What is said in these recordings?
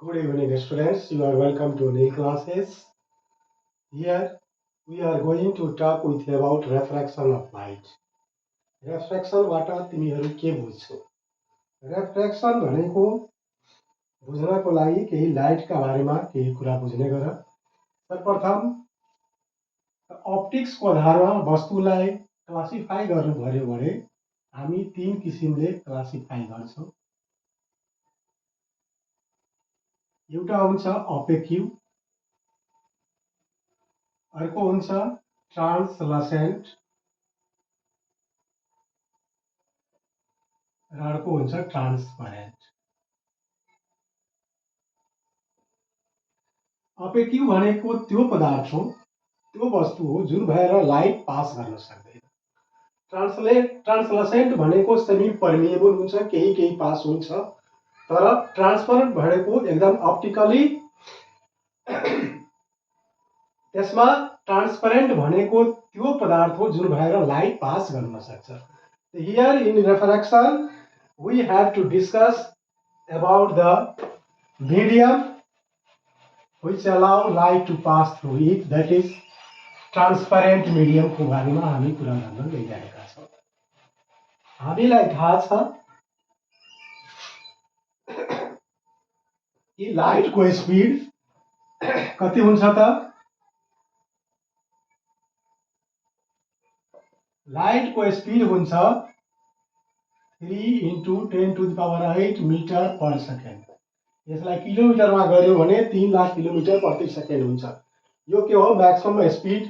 Good evening, students. You are welcome to new classes. Here we are going to talk with you about refraction of light. Refraction बाट तिमीहरू के बुझ्छौ? Refraction भनेको बुझ्नको लागि केही लाइटका बारेमा केही कुरा बुझ्ने गर। सर्वप्रथम अप्टिक्सको आधारमा वस्तुलाई क्लासिफाई गर्नु पर्यो भने हामी तीन किसिमले क्लासिफाई गर्छौं। एउटा हुन्छ अपेक्यु, अर्को हुन्छ ट्रान्सलसेन्ट र अर्को हुन्छ ट्रान्सपरेन्ट। अपेक्यु भनेको त्यो पदार्थ हो, त्यो वस्तु हो जुन भएर लाइट पास गर्न सक्दैन। ट्रान्सलसेन्ट भनेको सेमी पर्मिएबल हुन्छ, केही पास हुन्छ। तर ट्रान्सपरेन्ट भनेको एकदम अप्टिकली त्यसमा ट्रान्सपरेन्ट भनेको त्यो पदार्थ हो जुन भएर लाइट पास गर्न सक्छ। Here in refraction we have to discuss about the medium which allow light to pass through it, that is transparent medium को बारेमा हामी कुरा गर्न गइरहेका छौं। हामीलाई थाहा छ कि लाइट को स्पीड कति हुन्छ त? लाइट को स्पीड हुन्छ 3 × 10⁸ मिटर पर सेकेन्ड। यसलाई किलोमिटरमा गर्यो भने 3 लाख किलोमिटर प्रति सेकेन्ड हुन्छ। यो के हो? Maximum speed.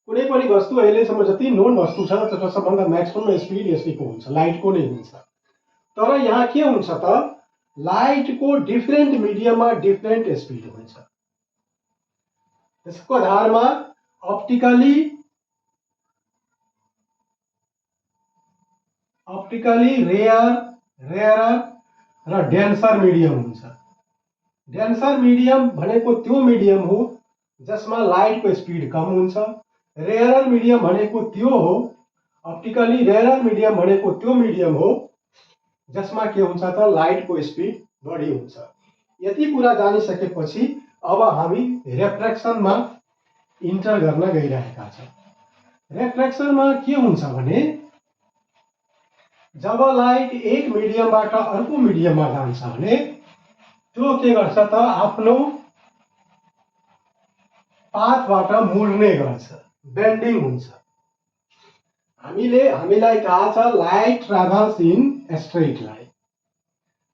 कुनै पनि वस्तु अहिलेसम्म जति नोन वस्तु छ त्यसको सबभन्दा म्याक्सिमम स्पीड यसैको हुन्छ, लाइटको नै हुन्छ। तर यहाँ के हुन्छ त? लाइटको डिफरेन्ट मिडियममा डिफरेन्ट स्पीड हुन्छ। त्यसको आधारमा अप्टिकली रेयर र डेन्सर मिडियम हुन्छ। डेन्सर मिडियम भनेको त्यो मिडियम हो जसमा लाइटको स्पीड कम हुन्छ। रेयर मिडियम भनेको त्यो हो, अप्टिकली रेयर मिडियम भनेको त्यो मिडियम हो जसमा के हुन्छ त? लाइटको स्पीड बढी हुन्छ। यति कुरा जानिसकेपछि अब हामी रेफ्रेक्सनमा इन्टर गर्न गइरहेका छौं। रेफ्रेक्सनमा के हुन्छ भने जब लाइट एक मिडियमबाट अर्को मिडियममा जान्छ भने त्यो के गर्छ त? आफ्नो पाथबाट मुड्ने गर्छ, बेन्डिङ हुन्छ। हामीलाई थाहा छ light travels in straight line.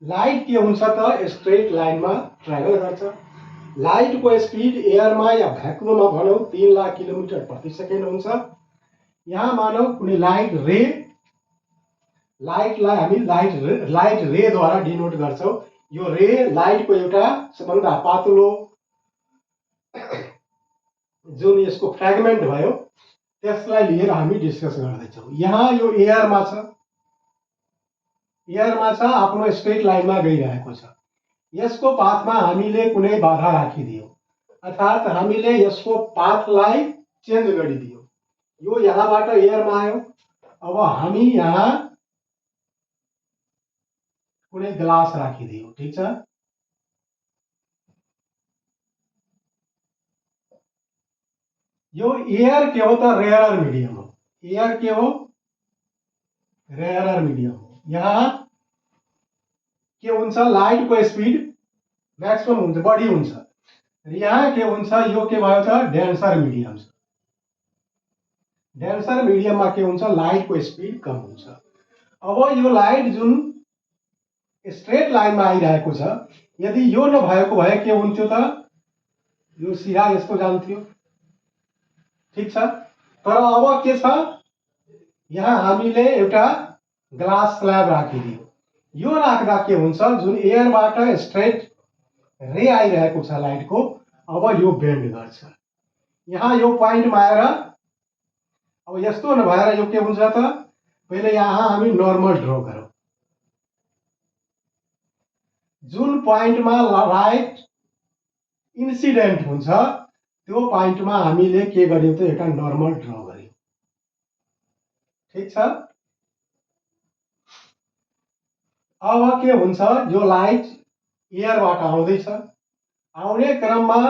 Light के हुन्छ त? स्ट्रेट लाइनमा ट्राभल गर्छ। लाइटको स्पीड एयरमा या भ्याकुममा भनौं 3 लाख किलोमिटर प्रति सेकेन्ड हुन्छ। यहाँ मानौ कुनै लाइटलाई हामी लाइट रे द्वारा डिनोट गर्छौं। यो रे लाइटको एउटा सबभन्दा पातलो जुन यसको फ्रेगमेन्ट भयो त्यसलाई लिएर हामी डिस्कस गर्दैछौं। यहाँ यो एयरमा छ, आफ्नो स्ट्रेट लाइनमा गइरहेको छ। यसको पाथमा हामीले कुनै बाधा राखिदियौ, अर्थात् हामीले यसको पाथलाई चेन्ज गरिदियौ। यो यहाँबाट एयरमा आयो। अब हामी यहाँ कुनै ग्लास राखिदियौ, ठीक छ? यो एयर के हो त? रेयर मिडियम हो। एयर के हो? रेयर मिडियम हो। यहाँ के हुन्छ? लाइटको स्पीड म्याक्सिमम हुन्छ, बढी हुन्छ। यहाँ के हुन्छ? यो के भयो त? डेन्सर मिडियम छ। डेन्सर मिडियममा के हुन्छ? लाइटको स्पीड कम हुन्छ। अब यो लाइट जुन स्ट्रेट लाइनमा आइरहेको छ, यदि यो नभएको भए के हुन्थ्यो त? यो सिधा यस्तो जान्थ्यो, ठीक छ? तर अब के छ? यहाँ हामीले एउटा ग्लास स्ल्याब राखिदियो। यो राख्दा के हुन्छ? जुन एयरबाट स्ट्रेट रे आइरहेको छ लाइटको, अब यो बेन्ड गर्छ। यहाँ यो पोइन्टमा आएर अब यस्तो नभएर यो के हुन्छ त? पहिले यहाँ हामी नर्मल ड्र गरौँ। जुन पोइन्टमा लाइट इन्सिडेन्ट हुन्छ त्यो पोइन्टमा हामीले के गर्यौं त? एउटा नर्मल ड्र गर्यौं, ठीक छ? अब के हुन्छ? यो लाइट एयरबाट आउँदैछ। आउने क्रममा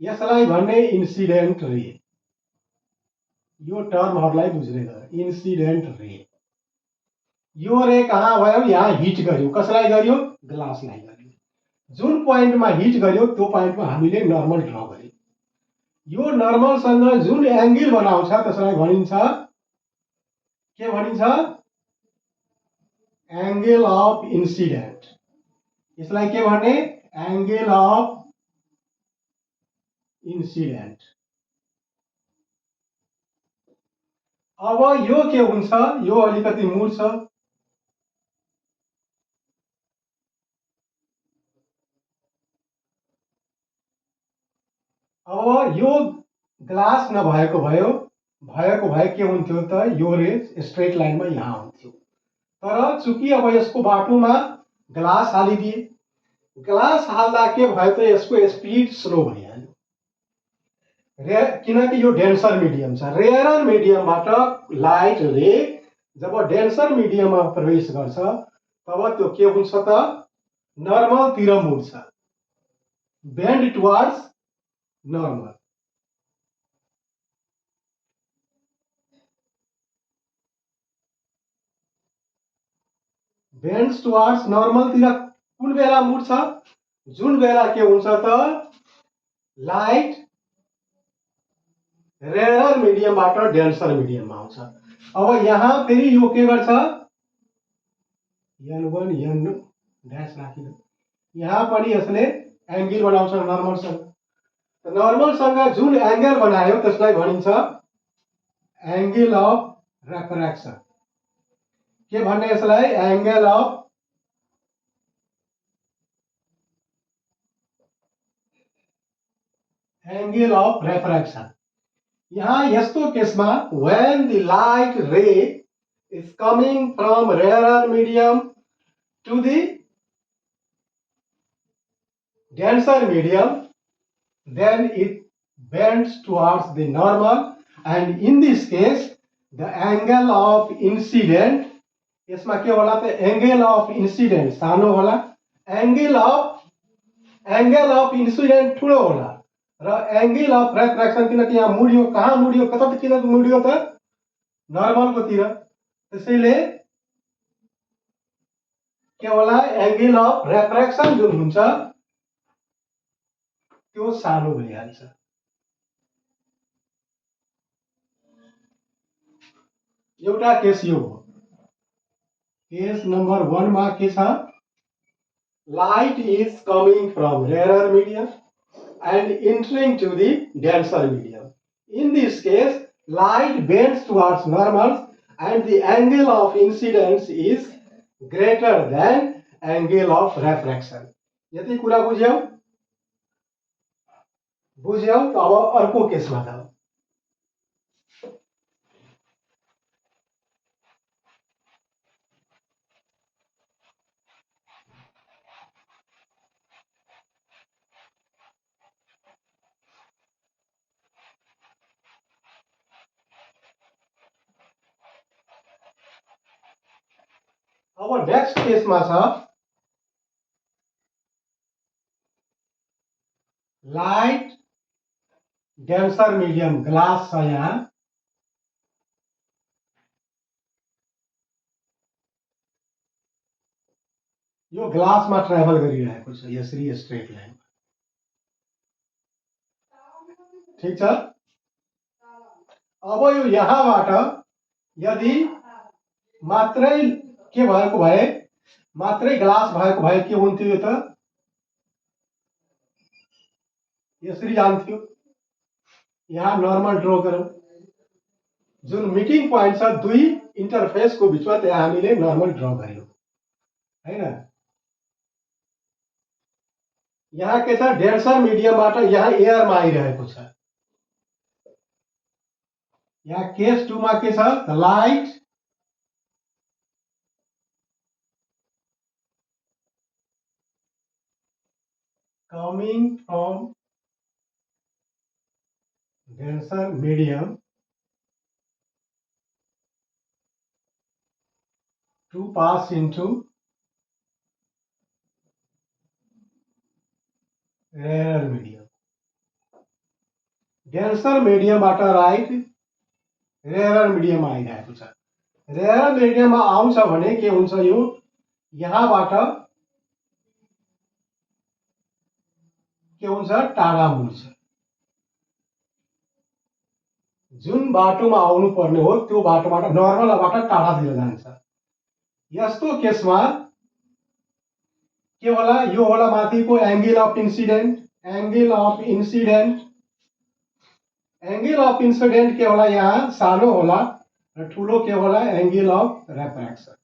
यसलाई भन्ने इन्सिडेन्ट रे। यो टर्महरूलाई बुझ्ने गर। इन्सिडेन्ट रे, यो रे कहाँ भयो? यहाँ हिट गर्यो। कसलाई गर्यो? ग्लासलाई गर्यो। जुन पोइन्टमा हिट गर्यो त्यो पोइन्टमा हामीले नर्मल ड्र गर्यो। यो नर्मलसँग जुन एङ्गल बनाउँछ त्यसलाई भनिन्छ, के भनिन्छ? Angle of incident. यसलाई के भन्ने? Angle of incident. अब यो के हुन्छ? यो अलिकति मुड्छ। अब यो ग्लास नभएको भए के हुन्थ्यो त? यो रे स्ट्रेट लाइनमा यहाँ हुन्थ्यो। तर चूँकि अब यसको बाटोमा ग्लास हालिदिए, ग्लास हाल्दा के भयो त? यसको स्पिड स्लो भइहाल्यो। किनकि यो डेन्सर मिडियम छ। रेयर मिडियमबाट लाइट रे जब डेन्सर मिडियममा प्रवेश गर्छ तब त्यो के हुन्छ त? नर्मलतिर मुड्छ, बेन्ड टुवर्ड्स नर्मल। बेन्ड्स टुवर्ड्स नर्मलतिर कुन बेला मुड्छ? जुन बेला के हुन्छ त? लाइट रेयर मिडियमबाट डेन्सर मिडियममा आउँछ। अब यहाँ फेरि यो के गर्छ? n1 n ड्यास राखिदिनु। यहाँ पनि यसले एङ्गल बनाउँछ नर्मलसँग। नर्मलसँग जुन एङ्गल बनायो त्यसलाई भनिन्छ एङ्गल अफ रेफ्र्याक्सन। के भन्ने यसलाई? Angle of refraction. यहाँ यस्तो केसमा when the light ray is coming from rarer medium to the denser medium, then it bends towards the normal, and in this case the angle of incident, यसमा के होला त? एंगल अफ इन्सिडेन्ट सानो होला, angle of incident ठुलो होला, र angle of रेफ्र्याक्सन किनकि यहाँ मुड्यो, कहाँ मुड्यो, कतातिर मुड्यो त? नर्मलकोतिर। त्यसैले के होला? एंगल अफ रेफ्र्याक्सन जुन हुन्छ त्यो सानो भइहाल्छ। एउटा केस यो हो। केस नम्बर 1 मा के छ? Light is coming from rare medium and entering to the denser medium. In this case, light bends towards normal and the angle of incidence is greater than angle of refraction. यति कुरा बुझ्यौ? बुझ्यौ त अब अर्को केसमा जाऊ। अब नेक्स्ट केसमा छ लाइट डेन्सर मिडियम ग्लास छ यहाँ, यो ग्लासमा ट्राभल गरिरहेको छ यसरी स्ट्रेट लाइनमा। ठीक छ? अब यो यहाँबाट यदि मात्रै के भएको भए, मात्रै ग्लास भएको भए के हुन्थ्यो? यो त यसरी जान्थ्यो। यहाँ नर्मल ड्र गरौँ। जुन मिटिङ पोइन्ट छ दुई इन्टरफेसको बिचमा त्यहाँ हामीले नर्मल ड्र गर्यौं, हैन? यहाँ के छ? डेन्सर मिडियमबाट यहाँ एयरमा आइरहेको छ। यहाँ केस 2 मा के छ? The light coming from denser medium to pass into rare medium, denser मिडियमबाट लाइट रेयर मिडियममा आइरहेको छ। रेयर मिडियममा आउँछ भने के हुन्छ, यो यहाँबाट के हुन्छ, टाढा मुड्छ। जुन बाटोमा आउनु पर्ने हो त्यो बाटोबाट नर्मलबाट टाढातिर जान्छ। यस्तो केसमा के होला, यो होला माथिको angle of incident. Angle of incident, angle of incident के होला, यहाँ सानो होला र ठुलो के होला, एंगल अफ रेफ्रेक्सन।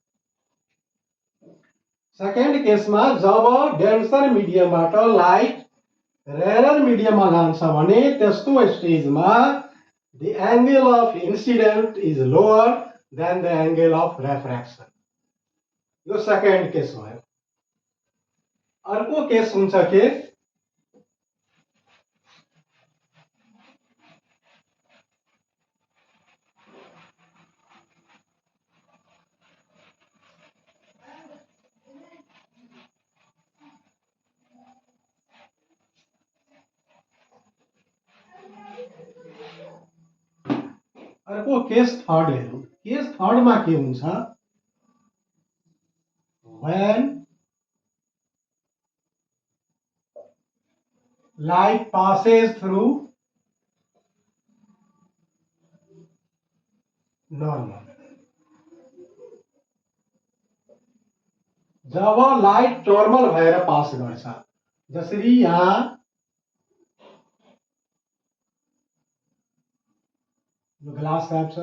सेकेंड केसमा जब डेन्सर मिडियमबाट लाइट रेयर मिडियममा जान्छ भने त्यस्तो स्टेजमा the angle of incident is lower than the angle of refraction. यो सेकेंड केस भयो। अर्को केस हुन्छ के अर्को केस थर्ड हेरौँ। केस थर्डमा के हुन्छ, when light passes through normal, जब लाइट नर्मल भएर पास गर्छ, जसरी यहाँ ग्लास टाइप छ,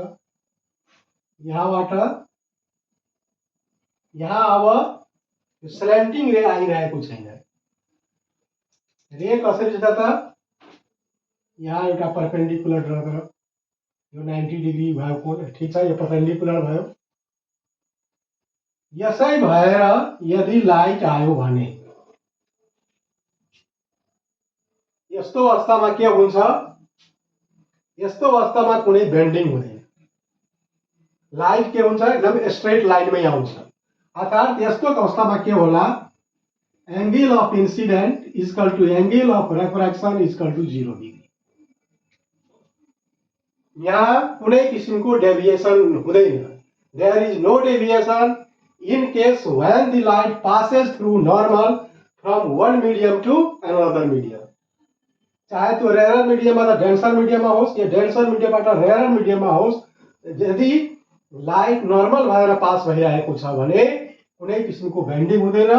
यहाँबाट यहाँ अब स्ल्यान्टिङ रे आइरहेको छैन। रे कसरी छ त, यहाँ एउटा पर्पेन्डिकुलर ड्र गर, यो 90 डिग्री भयो कोण, ठीक छ, यो पर्पेन्डिकुलर भयो। यसै भएर यदि लाइट आयो भने यस्तो अवस्थामा के हुन्छ, यस्तो अवस्थामा कुनै बेन्डिङ हुँदैन, लाइट के हुन्छ, एकदम स्ट्रेट लाइनमै आउँछ। अर्थात् यस्तो अवस्थामा के होला, angle of incident equal to angle of refraction equal to 0 degree. यहाँ कुनै किसिमको डेभिएसन हुँदैन, there is no deviation in case when the light passes through normal from one medium to another medium। चाहे तो रेयर मिडियममा त denser मिडियममा होस् या denser मिडियमबाट rare मिडियममा होस्, यदि लाइट नर्मल भएर पास भइरहेको छ भने कुनै किसिमको बेन्डिङ हुँदैन।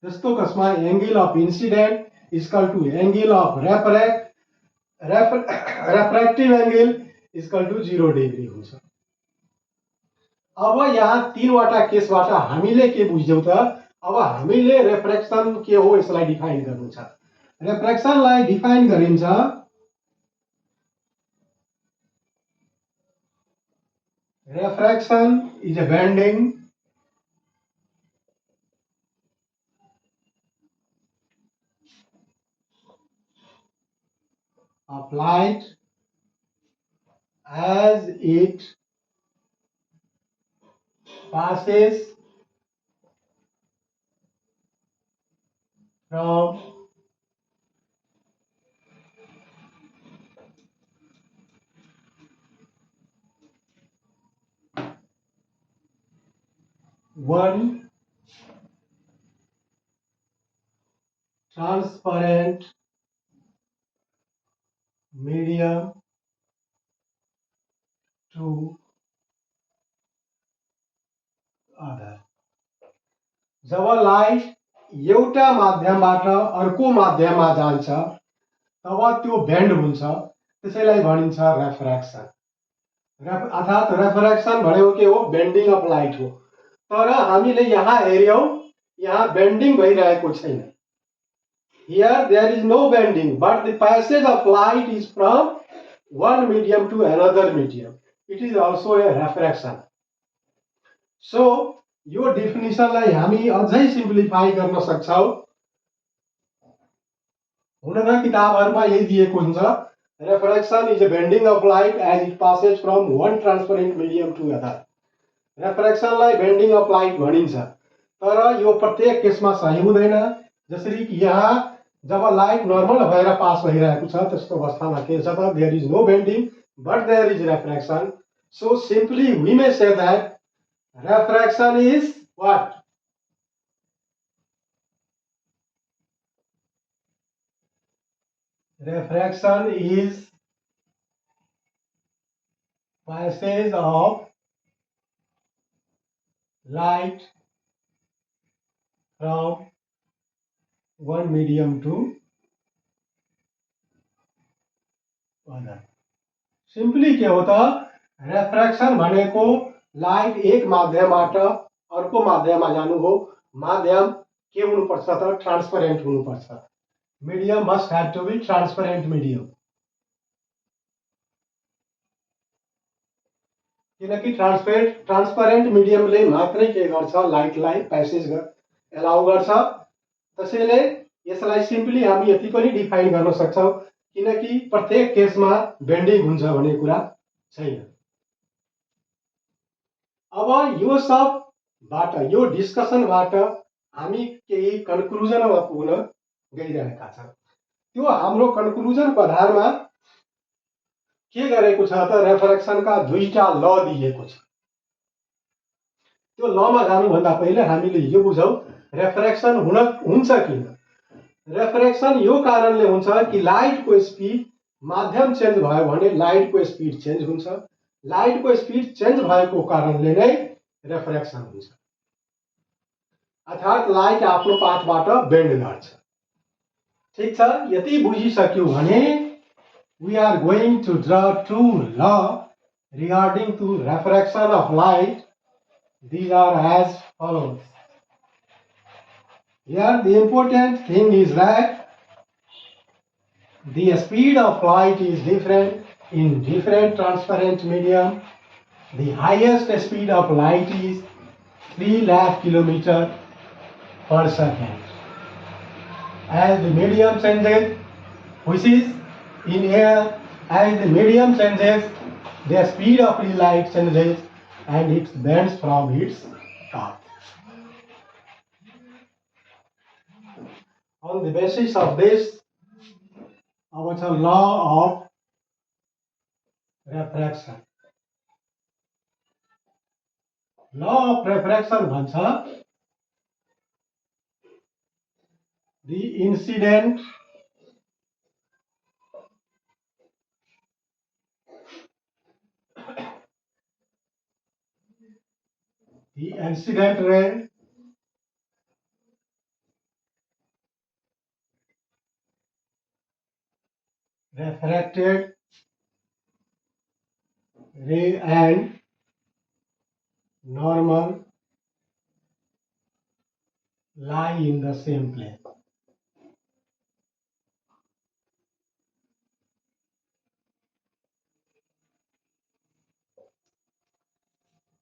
जस्तो कसमा angle of incident equal to angle of refractive angle equal to 0 degree हुन्छ। अब यहाँ तीनवटा केसबाट हामीले के बुझ्यौं त, अब हामीले रेफ्रेक्सन के हो यसलाई डिफाइन गर्नु छ। रेफ्रेक्सनलाई डिफाइन गरिन्छ refraction is a bending of light as it passes from one transparent medium to other। जब लाइट एउटा माध्यमबाट अर्को माध्यममा जान्छ तब त्यो बेन्ड हुन्छ, त्यसैलाई भनिन्छ रेफ्रेक्सन। अर्थात् रेफ्रेक्सन भनेको के हो, बेन्डिङ अफ लाइट हो। तर हामीले यहाँ हेर्यौं, यहाँ बेन्डिङ भइरहेको छैन। Here there is no bending, but the passage of light is from one medium to another medium. It is also a refraction. So यो डेफिनेसनलाई हामी अझै सिम्प्लिफाई गर्न सक्छौं। हुन त किताबहरुमा यही दिएको हुन्छ, refraction is a bending of light as it passes from one transparent medium to other। रेफ्रेक्सनलाई बेन्डिङ अफ लाइट भनिन्छ, तर यो प्रत्येक केसमा सही हुँदैन। जसरी कि यहाँ जब लाइट नर्मल भएर पास भइरहेको छ त्यस्तो अवस्थामा के छ त there is no bending but there is refraction so simply we may say that refraction is what? Refraction is passage of light from one medium to other. Simply के हो त रेफ्रेक्सन भनेको लाइट एक माध्यमबाट अर्को माध्यममा जानु हो माध्यम के हुनुपर्छ त ट्रान्सपरेन्ट हुनुपर्छ medium must have to be transparent medium किनकि ट्रान्सपरेन्ट मिडियमले मात्रै के गर्छ लाइटलाई प्यासेज एलाउ गर्छ त्यसैले यसलाई सिम्पली हामी यति पनि डिफाइन गर्न सक्छौँ किनकि प्रत्येक केसमा बेन्डिङ हुन्छ भन्ने कुरा छैन अब यो सबबाट यो डिस्कसनबाट हामी केही कन्क्लुजनमा पुग्न गइरहेका छौँ त्यो हाम्रो कन्क्लुजनको आधारमा के गरेको छ त रेफ्रेक्सनका दुईटा ल दिएको छ त्यो लमा जानुभन्दा पहिले हामीले यो बुझौँ रेफ्रेक्सन हुन्छ किन रेफ्रेक्सन यो कारणले हुन्छ कि लाइटको स्पिड माध्यम चेन्ज भयो भने लाइटको स्पिड चेन्ज हुन्छ लाइटको स्पिड चेन्ज भएको कारणले नै रेफ्रेक्सन हुन्छ अर्थात् लाइट आफ्नो पाथबाट बेन्ड गर्छ ठीक छ यति बुझिसक्यौ भने we are going to draw two law regarding to refraction of light. These are as follows. Here the important thing is that the speed of light is different in different transparent medium. The highest speed of light is 3 lakh kilometer per second. As the medium changes, which is in air, as the medium changes, the speed of the light changes and it bends from its path. On the basis of this, our law of refraction. Law of refraction bhन्छ the incident ray refracted ray and normal lie in the same plane.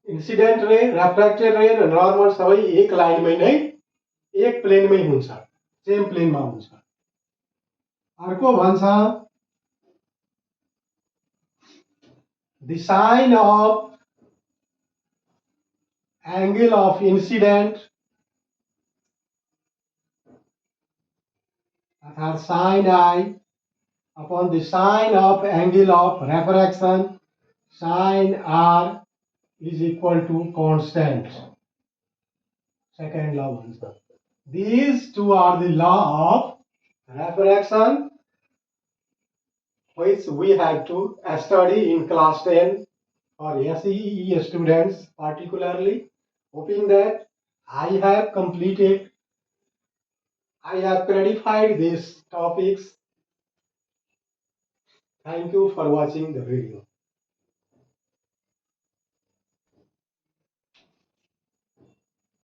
Incident ray refracted रे र normal सबै एक लाइनमै नै एक प्लेनमै हुन्छ same प्लेनमा हुन्छ अर्को भन्छ the sign of angle of incident अर्थात् sin I upon the sign of angle of refraction sin R is equal to constant. Second law answer. These two are the law of refraction which we have to study in class 10 for SEE students particularly. Hoping that I have clarified these topics. Thank you for watching the video.